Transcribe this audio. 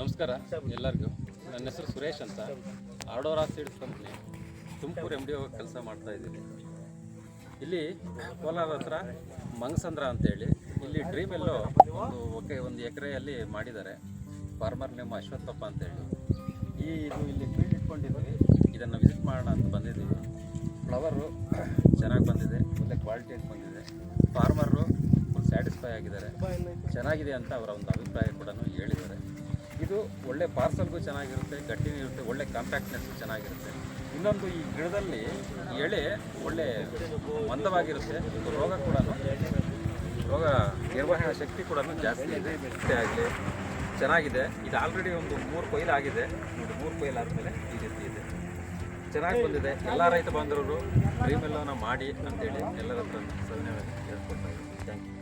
ನಮಸ್ಕಾರ ಎಲ್ಲರಿಗೂ. ನನ್ನ ಹೆಸರು ಸುರೇಶ್ ಅಂತ. ಆರ್ಡೋರಾ ಸೀಡ್ಸ್ ಕಂಪ್ನಿ ತುಮಕೂರು MDO ಕೆಲಸ ಮಾಡ್ತಾ ಇದ್ದೀನಿ. ಇಲ್ಲಿ ಕೋಲಾರ ಹತ್ರ ಮಂಗಸಂದ್ರ ಅಂತೇಳಿ ಇಲ್ಲಿ ಡ್ರೀಮ್ ಎಲ್ಲೋ ಒಂದು ಎಕರೆಯಲ್ಲಿ ಮಾಡಿದ್ದಾರೆ. ಫಾರ್ಮರ್ ನೇಮ್ ಅಶ್ವತ್ಥಪ್ಪ ಅಂತೇಳಿ. ಇದು ಇಲ್ಲಿ ಫೀಲ್ಡ್ ಇಟ್ಕೊಂಡಿದ್ವಿ, ಇದನ್ನು ವಿಸಿಟ್ ಮಾಡೋಣ ಅಂತ ಬಂದಿದ್ದೀವಿ. ಫ್ಲವರು ಚೆನ್ನಾಗಿ ಬಂದಿದೆ, ಒಳ್ಳೆ ಕ್ವಾಲಿಟಿಯಾಗಿ ಬಂದಿದೆ. ಫಾರ್ಮರು ಫುಲ್ ಸ್ಯಾಟಿಸ್ಫೈ ಆಗಿದ್ದಾರೆ, ಚೆನ್ನಾಗಿದೆ ಅಂತ ಅವರ ಒಂದು ಅಭಿಪ್ರಾಯ ಕೂಡ ಹೇಳಿದ್ದಾರೆ. ಇದು ಒಳ್ಳೆ ಪಾರ್ಸಲ್ಗೂ ಚೆನ್ನಾಗಿರುತ್ತೆ, ಗಟ್ಟಿನೂ ಇರುತ್ತೆ, ಒಳ್ಳೆ ಕಾಂಪ್ಯಾಕ್ಟ್ನೆಸ್ಸು ಚೆನ್ನಾಗಿರುತ್ತೆ. ಇನ್ನೊಂದು ಈ ಗಿಡದಲ್ಲಿ ಎಳೆ ಒಳ್ಳೆ ಮಂದವಾಗಿರುತ್ತೆ, ರೋಗ ನಿರ್ವಹಣಾ ಶಕ್ತಿ ಕೂಡ ಜಾಸ್ತಿ ಇದೆ. ಆಗಲಿ ಚೆನ್ನಾಗಿದೆ. ಇದು ಆಲ್ರೆಡಿ ಒಂದು 3 ಕೊಯ್ಲು ಆಗಿದೆ ನೋಡಿ. 3 ಕೊಯ್ಲು ಆದಮೇಲೆ ಈ ರೀತಿ ಇದೆ, ಚೆನ್ನಾಗಿ ಬಂದಿದೆ. ಎಲ್ಲ ರೈತ ಬಾಂಧವರು ಡ್ರೀಮ್ ಎಲ್ಲವನ್ನ ಮಾಡಿ ಅಂತೇಳಿ ಎಲ್ಲರ ಹತ್ರ ಸವಿನಯವಾಗಿ ಹೇಳ್ಕೊಡ್ತಾ ಇದ್ದೀನಿ. Thank you.